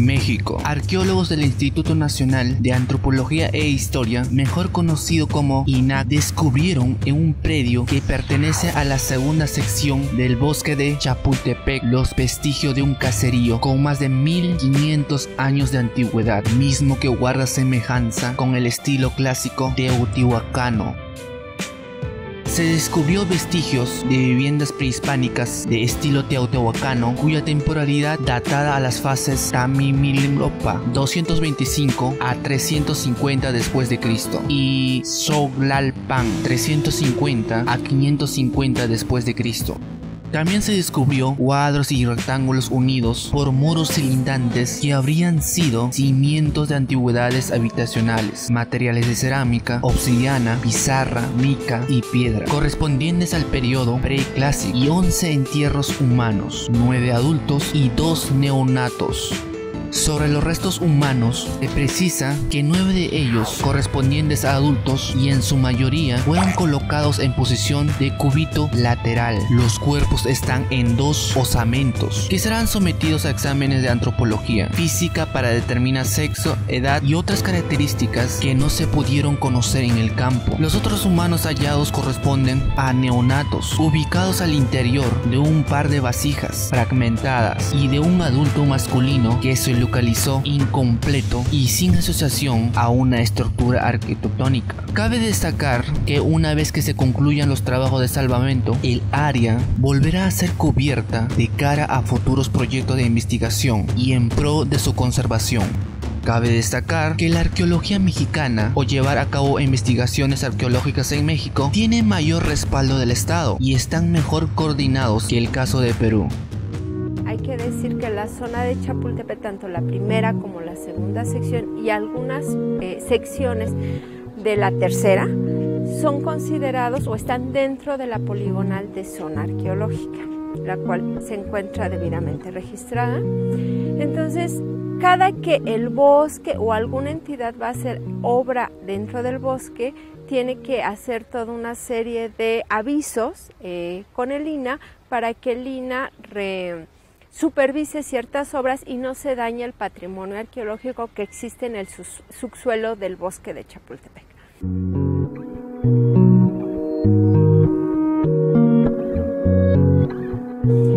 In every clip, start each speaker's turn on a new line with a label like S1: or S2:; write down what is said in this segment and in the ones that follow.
S1: México. Arqueólogos del Instituto Nacional de Antropología e Historia, mejor conocido como INAH, descubrieron en un predio que pertenece a la segunda sección del bosque de Chapultepec los vestigios de un caserío con más de 1500 años de antigüedad, mismo que guarda semejanza con el estilo clásico teotihuacano. Se descubrió vestigios de viviendas prehispánicas de estilo teotihuacano cuya temporalidad datada a las fases Tamimililopa 225 a 350 después de Cristo y Xoglalpan 350 a 550 después de Cristo. También se descubrió cuadros y rectángulos unidos por muros cilindantes que habrían sido cimientos de antigüedades habitacionales, materiales de cerámica, obsidiana, pizarra, mica y piedra, correspondientes al periodo preclásico, y 11 entierros humanos, 9 adultos y 2 neonatos. Sobre los restos humanos, se precisa que 9 de ellos, correspondientes a adultos y en su mayoría, fueron colocados en posición de cúbito lateral. Los cuerpos están en 2 osamentos, que serán sometidos a exámenes de antropología física para determinar sexo, edad y otras características que no se pudieron conocer en el campo. Los otros humanos hallados corresponden a neonatos, ubicados al interior de un par de vasijas fragmentadas, y de un adulto masculino que se localizó incompleto y sin asociación a una estructura arquitectónica. Cabe destacar que una vez que se concluyan los trabajos de salvamento, el área volverá a ser cubierta de cara a futuros proyectos de investigación y en pro de su conservación. Cabe destacar que la arqueología mexicana, o llevar a cabo investigaciones arqueológicas en México, tiene mayor respaldo del Estado y están mejor coordinados que el caso de Perú.
S2: Hay que decir que la zona de Chapultepec, tanto la primera como la segunda sección y algunas secciones de la tercera, son considerados o están dentro de la poligonal de zona arqueológica, la cual se encuentra debidamente registrada. Entonces, cada que el bosque o alguna entidad va a hacer obra dentro del bosque, tiene que hacer toda una serie de avisos con el INAH para que el INAH supervise ciertas obras y no se dañe el patrimonio arqueológico que existe en el subsuelo del bosque de Chapultepec.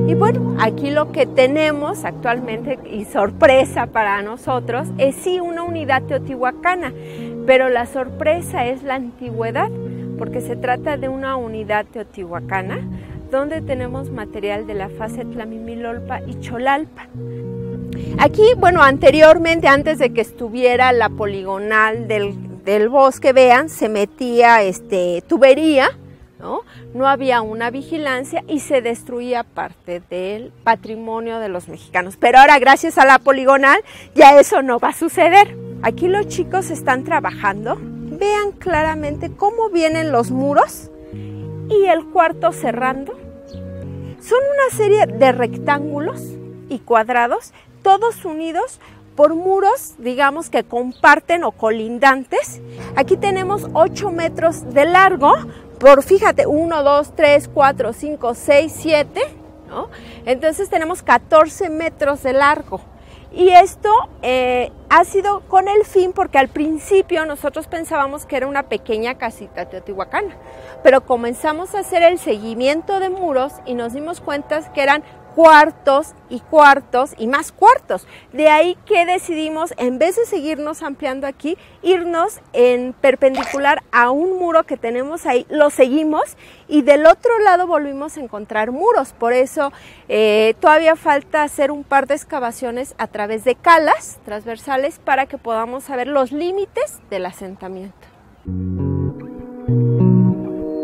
S2: Y bueno, aquí lo que tenemos actualmente, y sorpresa para nosotros, es sí una unidad teotihuacana, pero la sorpresa es la antigüedad, porque se trata de una unidad teotihuacana donde tenemos material de la fase Tlamimilolpa y Xolalpa. Aquí, bueno, anteriormente, antes de que estuviera la poligonal del bosque, vean, se metía tubería, ¿no? No había una vigilancia y se destruía parte del patrimonio de los mexicanos. Pero ahora, gracias a la poligonal, ya eso no va a suceder. Aquí los chicos están trabajando. Vean claramente cómo vienen los muros y el cuarto cerrando. Son una serie de rectángulos y cuadrados, todos unidos por muros, digamos, que comparten o colindantes. Aquí tenemos 8 metros de largo, por, fíjate, 1, 2, 3, 4, 5, 6, 7, ¿no? Entonces tenemos 14 metros de largo. Y esto ha sido con el fin, porque al principio nosotros pensábamos que era una pequeña casita teotihuacana, pero comenzamos a hacer el seguimiento de muros y nos dimos cuenta que eran cuartos y más cuartos. De ahí que decidimos, en vez de seguirnos ampliando aquí, irnos en perpendicular a un muro que tenemos ahí, lo seguimos y del otro lado volvimos a encontrar muros. Por eso todavía falta hacer un par de excavaciones a través de calas transversales para que podamos saber los límites del asentamiento.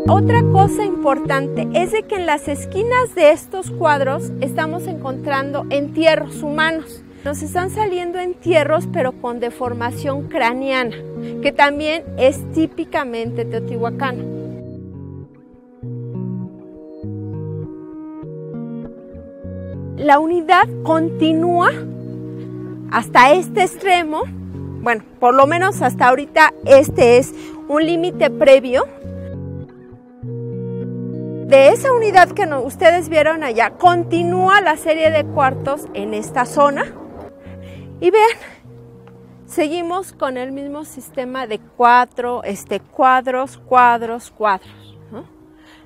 S2: Otra cosa importante es de que en las esquinas de estos cuadros estamos encontrando entierros humanos. Nos están saliendo entierros, pero con deformación craneana, que también es típicamente teotihuacana. La unidad continúa hasta este extremo. Bueno, por lo menos hasta ahorita este es un límite previo. De esa unidad que ustedes vieron allá, continúa la serie de cuartos en esta zona Y vean, seguimos con el mismo sistema de cuadros, ¿no?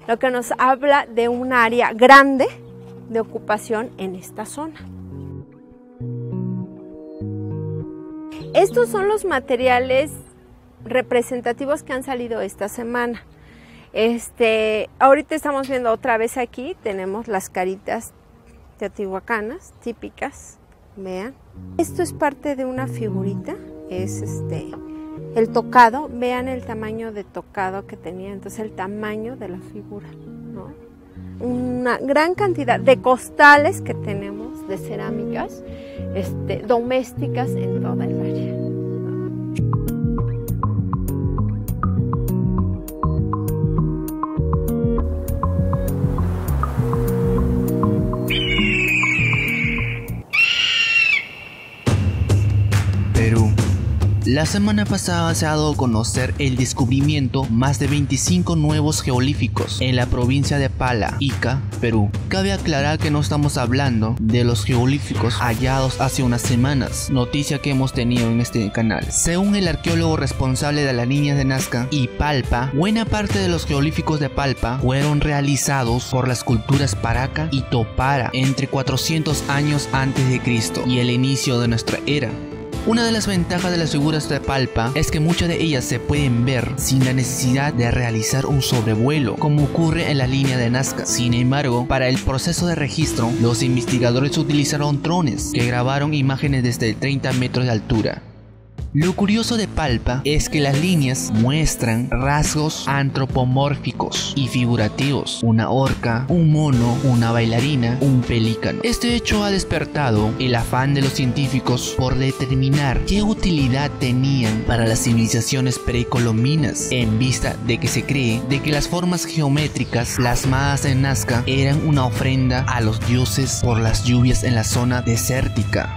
S2: Lo que nos habla de un área grande de ocupación en esta zona. Estos son los materiales representativos que han salido esta semana. Ahorita estamos viendo otra vez aquí, tenemos las caritas teotihuacanas típicas, vean. Esto es parte de una figurita, es el tocado, vean el tamaño de tocado que tenía, entonces el tamaño de la figura, ¿no? Una gran cantidad de costales que tenemos de cerámicas domésticas en toda el área.
S1: Perú. La semana pasada se ha dado a conocer el descubrimiento más de 25 nuevos geolíficos en la provincia de Pala, Ica, Perú. Cabe aclarar que no estamos hablando de los geolíficos hallados hace unas semanas, noticia que hemos tenido en este canal. Según el arqueólogo responsable de las líneas de Nazca y Palpa, buena parte de los geolíficos de Palpa fueron realizados por las culturas Paraca y Topara entre 400 años antes de Cristo y el inicio de nuestra era. Una de las ventajas de las figuras de Palpa es que muchas de ellas se pueden ver sin la necesidad de realizar un sobrevuelo, como ocurre en la línea de Nazca. Sin embargo, para el proceso de registro, los investigadores utilizaron drones que grabaron imágenes desde 30 metros de altura. Lo curioso de Palpa es que las líneas muestran rasgos antropomórficos y figurativos: una orca, un mono, una bailarina, un pelícano. Este hecho ha despertado el afán de los científicos por determinar qué utilidad tenían para las civilizaciones precolombinas, en vista de que se cree de que las formas geométricas plasmadas en Nazca eran una ofrenda a los dioses por las lluvias en la zona desértica.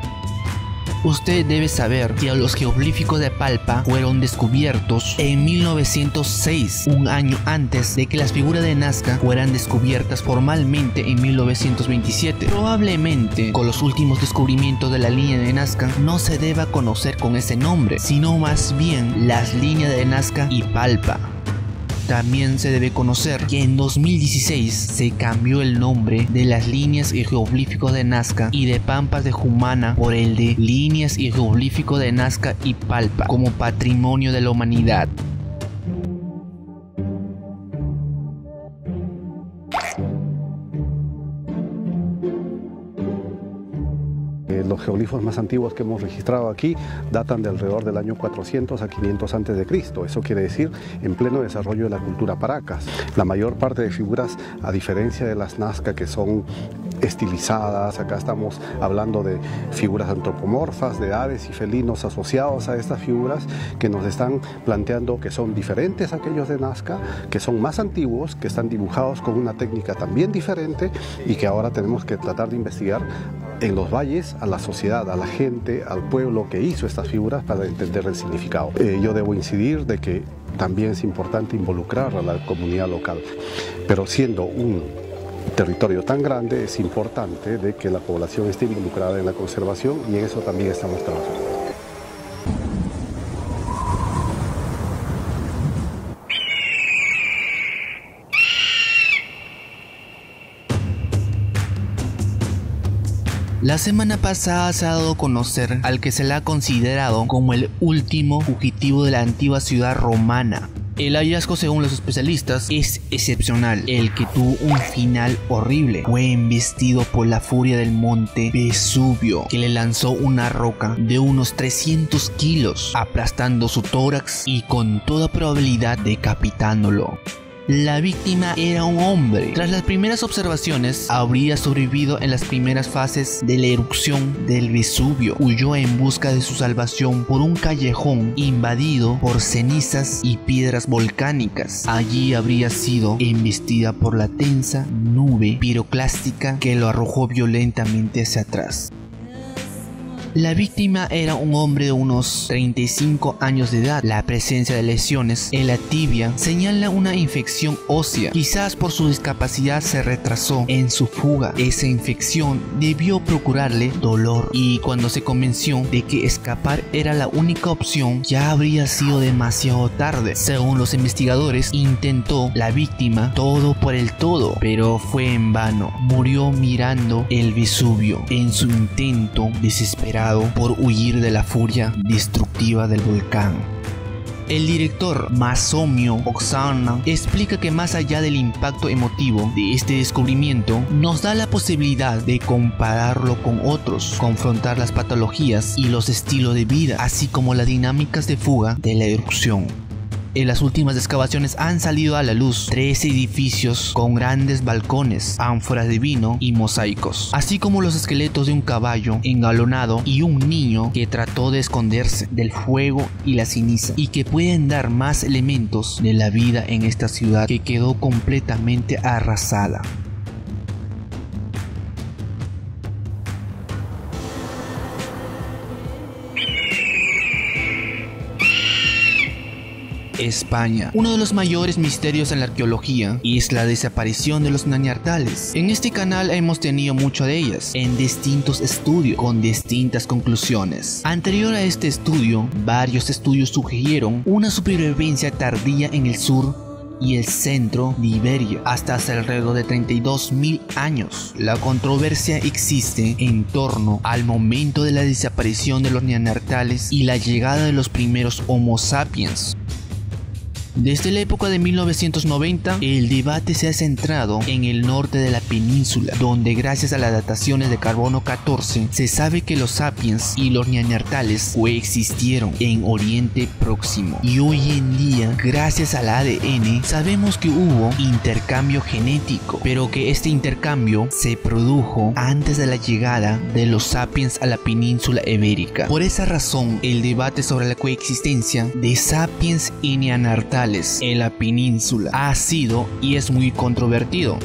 S1: Usted debe saber que los geoglíficos de Palpa fueron descubiertos en 1906, un año antes de que las figuras de Nazca fueran descubiertas formalmente en 1927. Probablemente con los últimos descubrimientos de la línea de Nazca no se deba conocer con ese nombre, sino más bien las líneas de Nazca y Palpa. También se debe conocer que en 2016 se cambió el nombre de las líneas y geoglíficos de Nazca y de Pampas de Jumana por el de líneas y geoglíficos de Nazca y Palpa como patrimonio de la humanidad.
S3: Los geoglifos más antiguos que hemos registrado aquí datan de alrededor del año 400 a 500 a.C. Eso quiere decir en pleno desarrollo de la cultura Paracas. La mayor parte de figuras, a diferencia de las Nazca, que son estilizadas, acá estamos hablando de figuras antropomorfas, de aves y felinos asociados a estas figuras que nos están planteando que son diferentes a aquellos de Nazca, que son más antiguos, que están dibujados con una técnica también diferente y que ahora tenemos que tratar de investigar en los valles a la sociedad, a la gente, al pueblo que hizo estas figuras para entender el significado. Yo debo incidir de que también es importante involucrar a la comunidad local, pero siendo un territorio tan grande es importante de que la población esté involucrada en la conservación y en eso también estamos trabajando.
S1: La semana pasada se ha dado a conocer al que se le ha considerado como el último fugitivo de la antigua ciudad romana. El hallazgo, según los especialistas, es excepcional, el que tuvo un final horrible. Fue embestido por la furia del monte Vesubio, que le lanzó una roca de unos 300 kilos, aplastando su tórax y con toda probabilidad decapitándolo. La víctima era un hombre. Tras las primeras observaciones, habría sobrevivido en las primeras fases de la erupción del Vesubio. Huyó en busca de su salvación por un callejón invadido por cenizas y piedras volcánicas. Allí habría sido embestida por la tensa nube piroclástica que lo arrojó violentamente hacia atrás. La víctima era un hombre de unos 35 años de edad. La presencia de lesiones en la tibia señala una infección ósea. Quizás por su discapacidad se retrasó en su fuga. Esa infección debió procurarle dolor, y cuando se convenció de que escapar era la única opción, ya habría sido demasiado tarde. Según los investigadores, intentó la víctima todo por el todo, pero fue en vano. Murió mirando el Vesubio en su intento desesperado por huir de la furia destructiva del volcán. El director Masomio Oksana explica que más allá del impacto emotivo de este descubrimiento, nos da la posibilidad de compararlo con otros, confrontar las patologías y los estilos de vida, así como las dinámicas de fuga de la erupción. En las últimas excavaciones han salido a la luz 13 edificios con grandes balcones, ánforas de vino y mosaicos, así como los esqueletos de un caballo engalonado y un niño que trató de esconderse del fuego y la ceniza, y que pueden dar más elementos de la vida en esta ciudad que quedó completamente arrasada. España. Uno de los mayores misterios en la arqueología es la desaparición de los neandertales. En este canal hemos tenido mucho de ellas, en distintos estudios, con distintas conclusiones. Anterior a este estudio, varios estudios sugirieron una supervivencia tardía en el sur y el centro de Iberia, hasta hace alrededor de 32.000 años. La controversia existe en torno al momento de la desaparición de los neandertales y la llegada de los primeros Homo sapiens. Desde la época de 1990, el debate se ha centrado en el norte de la península, donde gracias a las dataciones de carbono 14 se sabe que los sapiens y los neandertales coexistieron en Oriente Próximo. Y hoy en día, gracias al ADN, sabemos que hubo intercambio genético, pero que este intercambio se produjo antes de la llegada de los sapiens a la península ibérica. Por esa razón, el debate sobre la coexistencia de sapiens y neandertales en la península ha sido y es muy controvertido.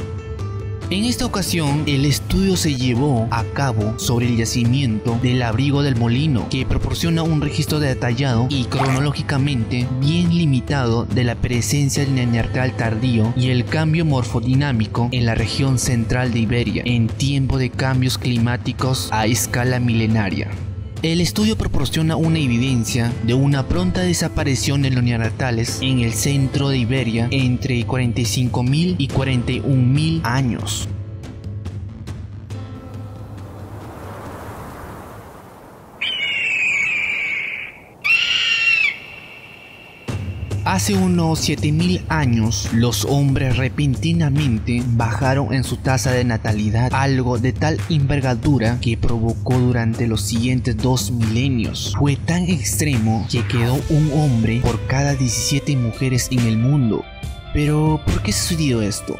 S1: En esta ocasión, el estudio se llevó a cabo sobre el yacimiento del Abrigo del Molino, que proporciona un registro detallado y cronológicamente bien limitado de la presencia del neandertal tardío y el cambio morfodinámico en la región central de Iberia en tiempo de cambios climáticos a escala milenaria. El estudio proporciona una evidencia de una pronta desaparición de los neandertales en el centro de Iberia entre 45.000 y 41.000 años. Hace unos 7.000 años, los hombres repentinamente bajaron en su tasa de natalidad, algo de tal envergadura que provocó durante los siguientes 2 milenios. Fue tan extremo que quedó un hombre por cada 17 mujeres en el mundo. Pero, ¿por qué sucedió esto?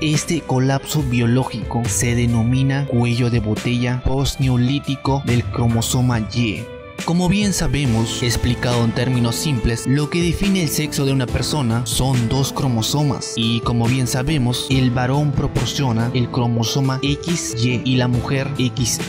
S1: Este colapso biológico se denomina cuello de botella postneolítico del cromosoma Y. Como bien sabemos, explicado en términos simples, lo que define el sexo de una persona son 2 cromosomas, y como bien sabemos, el varón proporciona el cromosoma XY y la mujer XX.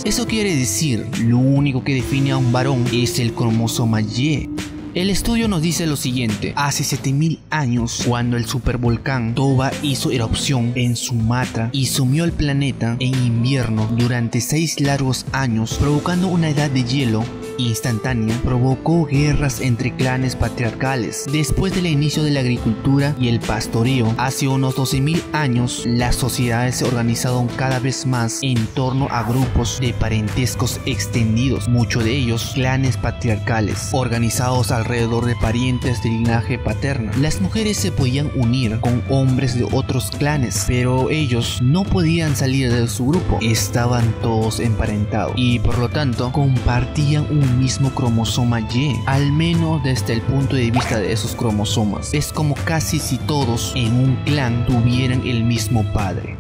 S1: Eso quiere decir, lo único que define a un varón es el cromosoma Y. El estudio nos dice lo siguiente: hace 7.000 años, cuando el supervolcán Toba hizo erupción en Sumatra y sumió el planeta en invierno durante 6 largos años, provocando una edad de hielo instantánea, provocó guerras entre clanes patriarcales. Después del inicio de la agricultura y el pastoreo, hace unos 12.000 años, las sociedades se organizaron cada vez más en torno a grupos de parentescos extendidos, muchos de ellos clanes patriarcales, organizados alrededor de parientes de linaje paterno. Las mujeres se podían unir con hombres de otros clanes, pero ellos no podían salir de su grupo, estaban todos emparentados y por lo tanto compartían un mismo cromosoma Y, al menos desde el punto de vista de esos cromosomas. Es como casi si todos en un clan tuvieran el mismo padre.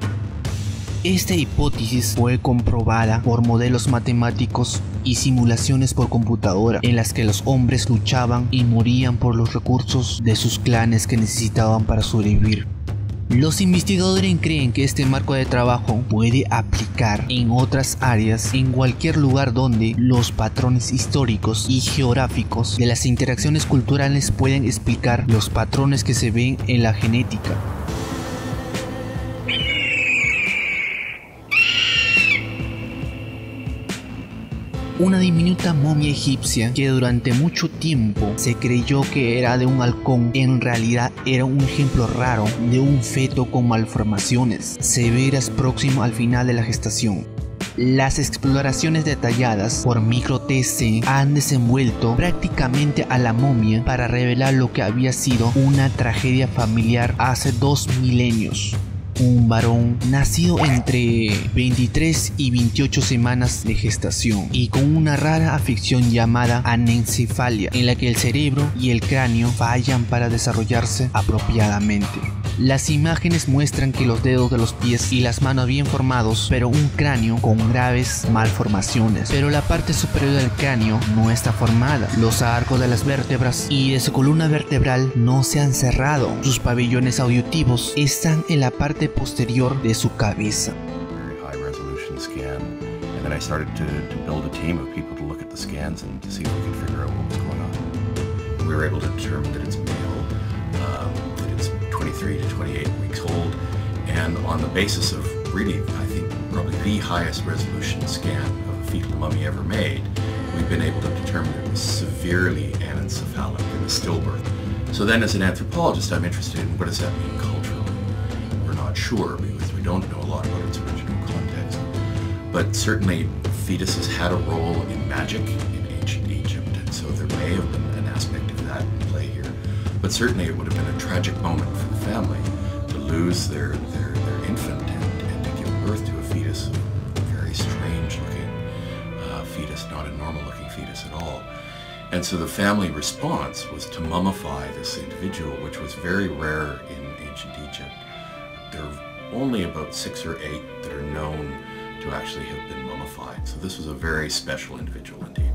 S1: Esta hipótesis fue comprobada por modelos matemáticos y simulaciones por computadora, en las que los hombres luchaban y morían por los recursos de sus clanes que necesitaban para sobrevivir. Los investigadores creen que este marco de trabajo puede aplicar en otras áreas, en cualquier lugar donde los patrones históricos y geográficos de las interacciones culturales pueden explicar los patrones que se ven en la genética. Una diminuta momia egipcia que durante mucho tiempo se creyó que era de un halcón, en realidad era un ejemplo raro de un feto con malformaciones severas próximo al final de la gestación. Las exploraciones detalladas por micro-TC han desenvuelto prácticamente a la momia para revelar lo que había sido una tragedia familiar hace 2 milenios. Un varón nacido entre 23 y 28 semanas de gestación y con una rara afección llamada anencefalia, en la que el cerebro y el cráneo fallan para desarrollarse apropiadamente. Las imágenes muestran que los dedos de los pies y las manos bien formados, pero un cráneo con graves malformaciones. Pero la parte superior del cráneo no está formada. Los arcos de las vértebras y de su columna vertebral no se han cerrado. Sus pabellones auditivos están en la parte posterior de su cabeza.
S4: High resolution scan, and then I started to build a team of people to look at the scans and to see if we could figure out what was going on. We were able to determine that it's male, that it's 23 to 28 weeks old, and on the basis of really, I think, probably the highest resolution scan of a fetal mummy ever made, we've been able to determine it was severely anencephalic in the stillbirth. So then as an anthropologist, I'm interested in what does that mean culturally. We're not sure because we don't know a lot about its original context. But certainly fetuses had a role in magic in ancient Egypt, and so there may have been an aspect of that in play here. But certainly it would have been a tragic moment for the family to lose their infant and to give birth to a fetus, a very strange looking fetus, not a normal looking fetus at all. And so the family response was to mummify this individual, which was very rare in ancient Egypt. There are only about 6 or 8 that are known to actually have been mummified. So this was a very special individual indeed.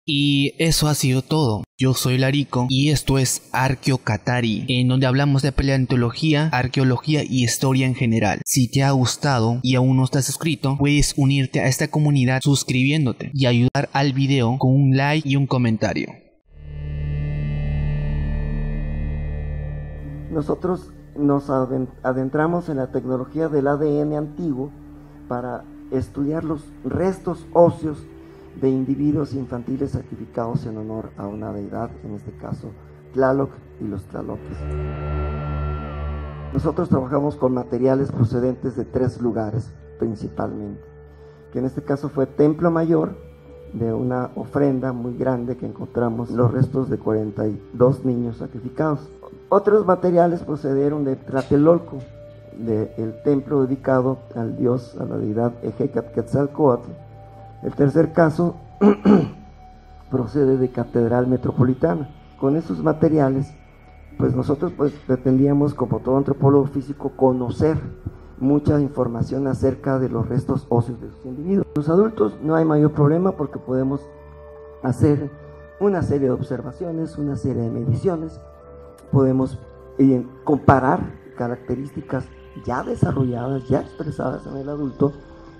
S1: Y eso ha sido todo. Yo soy Larico y esto es Arqueocatari, en donde hablamos de paleontología, arqueología y historia en general. Si te ha gustado y aún no estás suscrito, puedes unirte a esta comunidad suscribiéndote y ayudar al video con un like y un comentario.
S5: Nosotros nos adentramos en la tecnología del ADN antiguo para estudiar los restos óseos de individuos infantiles sacrificados en honor a una deidad, en este caso Tlaloc y los Tlaloques. Nosotros trabajamos con materiales procedentes de 3 lugares principalmente, que en este caso fue Templo Mayor, de una ofrenda muy grande que encontramos los restos de 42 niños sacrificados. Otros materiales procedieron de Tlatelolco, del templo dedicado al dios, a la deidad Ejecatl-Quetzalcóatl. El tercer caso procede de Catedral Metropolitana. Con esos materiales, pues nosotros pretendíamos, como todo antropólogo físico, conocer mucha información acerca de los restos óseos de sus individuos. Los adultos no hay mayor problema porque podemos hacer una serie de observaciones, una serie de mediciones, podemos comparar características ya desarrolladas, ya expresadas en el adulto,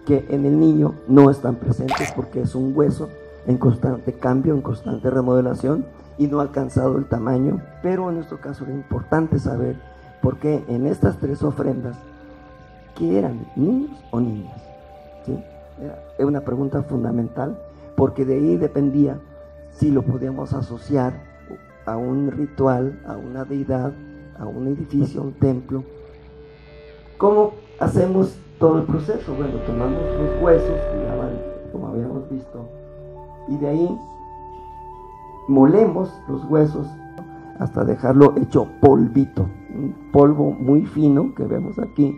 S5: que en el niño no están presentes porque es un hueso en constante cambio, en constante remodelación y no ha alcanzado el tamaño. Pero en nuestro caso era importante saber por qué en estas 3 ofrendas, ¿qué eran? ¿Niños o niñas? ¿Sí? Era una pregunta fundamental porque de ahí dependía si lo podíamos asociar a un ritual, a una deidad, a un edificio, a un templo. ¿Cómo hacemos todo el proceso? Bueno, tomamos los huesos, como habíamos visto, y de ahí molemos los huesos hasta dejarlo hecho polvito, un polvo muy fino que vemos aquí,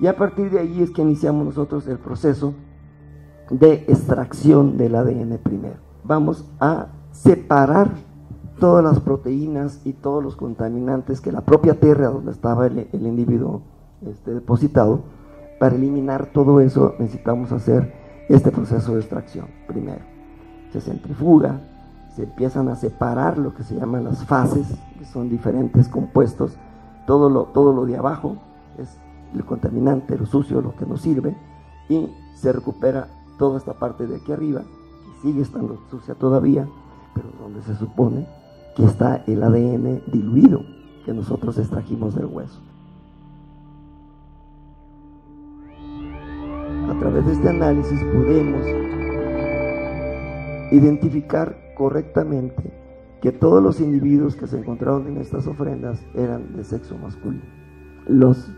S5: y a partir de ahí es que iniciamos nosotros el proceso de extracción del ADN primero. Vamos a separar todas las proteínas y todos los contaminantes que la propia tierra donde estaba el individuo depositado. Para eliminar todo eso necesitamos hacer este proceso de extracción primero. Se centrifuga, se empiezan a separar lo que se llaman las fases, que son diferentes compuestos. Todo lo de abajo es el contaminante, lo sucio, lo que nos sirve, y se recupera toda esta parte de aquí arriba, que sigue estando sucia todavía, pero donde se supone que está el ADN diluido que nosotros extrajimos del hueso. A través de este análisis podemos identificar correctamente que todos los individuos que se encontraron en estas ofrendas eran de sexo masculino. Los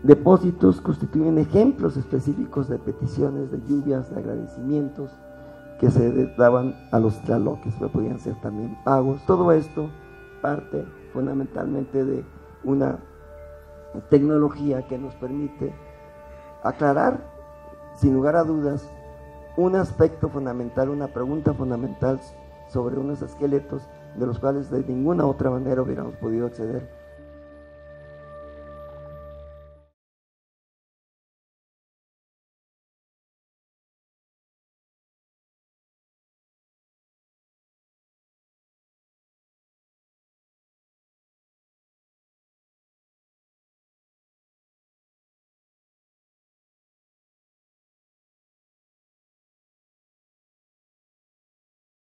S5: depósitos constituyen ejemplos específicos de peticiones de lluvias, de agradecimientos que se daban a los tlaloques, que podían ser también pagos. Todo esto parte fundamentalmente de una tecnología que nos permite aclarar, sin lugar a dudas, un aspecto fundamental, una pregunta fundamental sobre unos esqueletos de los cuales de ninguna otra manera hubiéramos podido acceder